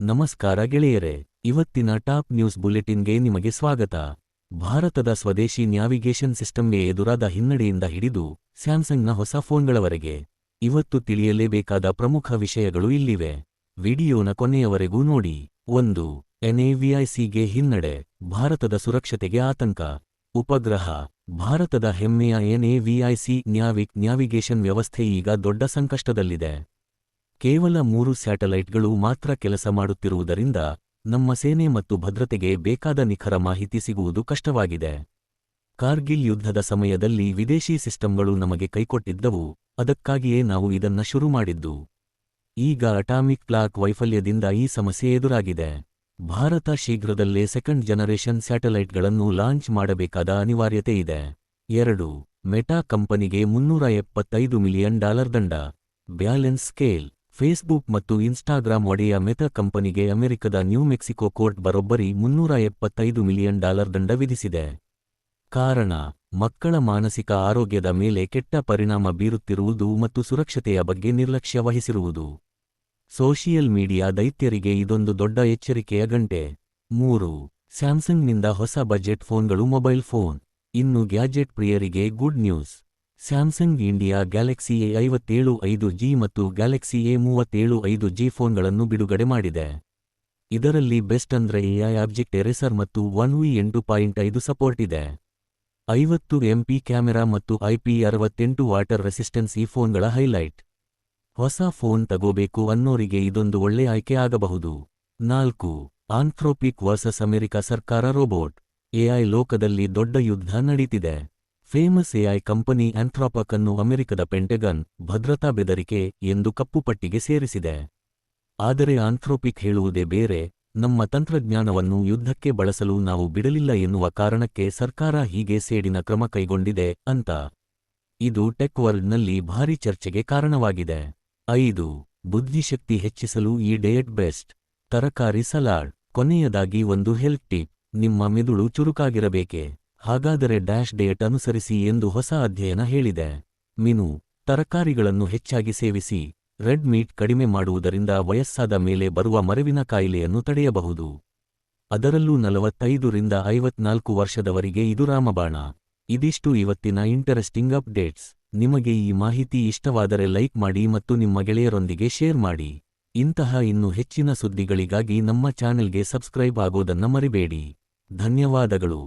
ನಮಸ್ಕಾರ ಗೆಳೆಯರೆ, ಇವತ್ತಿನ ಟಾಪ್ ನ್ಯೂಸ್ ಬುಲೆಟಿನ್ಗೆ ನಿಮಗೆ ಸ್ವಾಗತ. ಭಾರತದ ಸ್ವದೇಶಿ ನ್ಯಾವಿಗೇಷನ್ ಸಿಸ್ಟಮ್ಗೆ ಎದುರಾದ ಹಿನ್ನಡೆಯಿಂದ ಹಿಡಿದು ಸ್ಯಾಮ್ಸಂಗ್ನ ಹೊಸ ಫೋನ್ಗಳವರೆಗೆ ಇವತ್ತು ತಿಳಿಯಲೇಬೇಕಾದ ಪ್ರಮುಖ ವಿಷಯಗಳು ಇಲ್ಲಿವೆ. ವಿಡಿಯೋನ ಕೊನೆಯವರೆಗೂ ನೋಡಿ. 1. ಎನ್ಎವಿಐಸಿಗೆ ಹಿನ್ನಡೆ, ಭಾರತದ ಸುರಕ್ಷತೆಗೆ ಆತಂಕ. ಉಪಗ್ರಹ, ಭಾರತದ ಹೆಮ್ಮೆಯ ಎನ್ಎವಿಐಸಿ ನ್ಯಾವಿಗೇಷನ್ ವ್ಯವಸ್ಥೆ ಈಗ ದೊಡ್ಡ ಸಂಕಷ್ಟದಲ್ಲಿದೆ. ಕೇವಲ 3 ಸ್ಯಾಟಲೈಟ್ಗಳು ಮಾತ್ರ ಕೆಲಸ ಮಾಡುತ್ತಿರುವುದರಿಂದ ನಮ್ಮ ಸೇನೆ ಮತ್ತು ಭದ್ರತೆಗೆ ಬೇಕಾದ ನಿಖರ ಮಾಹಿತಿ ಸಿಗುವುದು ಕಷ್ಟವಾಗಿದೆ. ಕಾರ್ಗಿಲ್ ಯುದ್ಧದ ಸಮಯದಲ್ಲಿ ವಿದೇಶಿ ಸಿಸ್ಟಮ್ಗಳು ನಮಗೆ ಕೈಕೊಟ್ಟಿದ್ದವು, ಅದಕ್ಕಾಗಿಯೇ ನಾವು ಇದನ್ನ ಶುರು ಮಾಡಿದ್ದು. ಈಗ ಅಟಾಮಿಕ್ ಕ್ಲಾಕ್ ವೈಫಲ್ಯದಿಂದ ಈ ಸಮಸ್ಯೆ ಎದುರಾಗಿದೆ. ಭಾರತ ಶೀಘ್ರದಲ್ಲೇ ಸೆಕೆಂಡ್ ಜನರೇಷನ್ ಸ್ಯಾಟಲೈಟ್ಗಳನ್ನು ಲಾಂಚ್ ಮಾಡಬೇಕಾದ ಅನಿವಾರ್ಯತೆ ಇದೆ. 2. ಮೆಟಾ ಕಂಪನಿಗೆ $375 ಮಿಲಿಯನ್ ದಂಡ. ಬ್ಯಾಲೆನ್ಸ್ ಸ್ಕೇಲ್, ಫೇಸ್ಬುಕ್ ಮತ್ತು ಇನ್ಸ್ಟಾಗ್ರಾಮ್ ಒಡೆಯ ಮೆಟಾ ಕಂಪನಿಗೆ ಅಮೆರಿಕದ ನ್ಯೂ ಮೆಕ್ಸಿಕೋ ಕೋರ್ಟ್ ಬರೋಬ್ಬರಿ $375 ಮಿಲಿಯನ್ ದಂಡ ವಿಧಿಸಿದೆ. ಕಾರಣ, ಮಕ್ಕಳ ಮಾನಸಿಕ ಆರೋಗ್ಯದ ಮೇಲೆ ಕೆಟ್ಟ ಪರಿಣಾಮ ಬೀರುತ್ತಿರುವುದು ಮತ್ತು ಸುರಕ್ಷತೆಯ ಬಗ್ಗೆ ನಿರ್ಲಕ್ಷ್ಯ ವಹಿಸಿರುವುದು. ಸೋಷಿಯಲ್ ಮೀಡಿಯಾ ದೈತ್ಯರಿಗೆ ಇದೊಂದು ದೊಡ್ಡ ಎಚ್ಚರಿಕೆಯ ಗಂಟೆ. 3. ಸ್ಯಾಮ್ಸಂಗ್ನಿಂದ ಹೊಸ ಬಜೆಟ್ ಫೋನ್ಗಳು. ಮೊಬೈಲ್ ಫೋನ್, ಇನ್ನು ಗ್ಯಾಜೆಟ್ ಪ್ರಿಯರಿಗೆ good news. Samsung India Galaxy A57 5G ಮತ್ತು ಗ್ಯಾಲಕ್ಸಿ A37 5G ಫೋನ್ಗಳನ್ನು ಬಿಡುಗಡೆ ಮಾಡಿದೆ. ಇದರಲ್ಲಿ ಬೆಸ್ಟ್ ಅಂದ್ರೆ AI ಆಬ್ಜೆಕ್ಟ್ ಎರೇಸರ್ ಮತ್ತು One UI 8.5 ಸಪೋರ್ಟ್ ಇದೆ. 50 MP ಕ್ಯಾಮೆರಾ ಮತ್ತು IP68 ವಾಟರ್ ರೆಸಿಸ್ಟೆನ್ಸ್ ಈ ಫೋನ್ಗಳ ಹೈಲೈಟ್. ಹೊಸ ಫೋನ್ ತಗೋಬೇಕು ಅನ್ನೋರಿಗೆ ಇದೊಂದು ಒಳ್ಳೆ ಆಯ್ಕೆ ಆಗಬಹುದು. 4. ಆಂಥ್ರೋಪಿಕ್ ವರ್ಸಸ್ ಅಮೆರಿಕ ಸರ್ಕಾರ ರೋಬೋಟ್. AI ಲೋಕದಲ್ಲಿ ದೊಡ್ಡ ಯುದ್ಧ ನಡೀತಿದೆ. ಫೇಮಸ್ AI ಕಂಪನಿ ಆಂಥ್ರೋಪಕ್ ಅನ್ನು ಅಮೆರಿಕದ ಪೆಂಟಗನ್ ಭದ್ರತಾ ಬೆದರಿಕೆ ಎಂದು ಕಪ್ಪುಪಟ್ಟಿಗೆ ಸೇರಿಸಿದೆ. ಆದರೆ ಆಂಥ್ರೋಪಿಕ್ ಹೇಳುವುದೇ ಬೇರೆ, ನಮ್ಮ ತಂತ್ರಜ್ಞಾನವನ್ನು ಯುದ್ಧಕ್ಕೆ ಬಳಸಲು ನಾವು ಬಿಡಲಿಲ್ಲ ಎನ್ನುವ ಕಾರಣಕ್ಕೆ ಸರ್ಕಾರ ಹೀಗೆ ಸೇಡಿನ ಕ್ರಮ ಕೈಗೊಂಡಿದೆ ಅಂತ. ಇದು ಟೆಕ್ ವರ್ಲ್ಡ್ನಲ್ಲಿ ಭಾರೀ ಚರ್ಚೆಗೆ ಕಾರಣವಾಗಿದೆ. 5. ಬುದ್ಧಿಶಕ್ತಿ ಹೆಚ್ಚಿಸಲು ಈ ಡಯಟ್ ಬೆಸ್ಟ್. ತರಕಾರಿ ಸಲಾಡ್. ಕೊನೆಯದಾಗಿ ಒಂದು ಹೆಲ್ತ್ ಟಿಪ್. ನಿಮ್ಮ ಮೆದುಳು ಚುರುಕಾಗಿರಬೇಕೆ? ಹಾಗಾದರೆ ಡ್ಯಾಶ್ ಡಯಟ್ ಅನುಸರಿಸಿ ಎಂದು ಹೊಸ ಅಧ್ಯಯನ ಹೇಳಿದೆ. ಮೀನು, ತರಕಾರಿಗಳನ್ನು ಹೆಚ್ಚಾಗಿ ಸೇವಿಸಿ. ರೆಡ್ ಮೀಟ್ ಕಡಿಮೆ ಮಾಡುವುದರಿಂದ ವಯಸ್ಸಾದ ಮೇಲೆ ಬರುವ ಮರೆವಿನ ಕಾಯಿಲೆಯನ್ನು ತಡೆಯಬಹುದು. ಅದರಲ್ಲೂ 45 ರಿಂದ 54 ವರ್ಷದವರಿಗೆ ಇದು ರಾಮಬಾಣ. ಇದಿಷ್ಟು ಇವತ್ತಿನ ಇಂಟರೆಸ್ಟಿಂಗ್ ಅಪ್ಡೇಟ್ಸ್. ನಿಮಗೆ ಈ ಮಾಹಿತಿ ಇಷ್ಟವಾದರೆ ಲೈಕ್ ಮಾಡಿ ಮತ್ತು ನಿಮ್ಮ ಗೆಳೆಯರೊಂದಿಗೆ ಶೇರ್ ಮಾಡಿ. ಇಂತಹ ಇನ್ನೂ ಹೆಚ್ಚಿನ ಸುದ್ದಿಗಳಿಗಾಗಿ ನಮ್ಮ ಚಾನೆಲ್ಗೆ ಸಬ್ಸ್ಕ್ರೈಬ್ ಆಗೋದನ್ನ ಮರಿಬೇಡಿ. ಧನ್ಯವಾದಗಳು.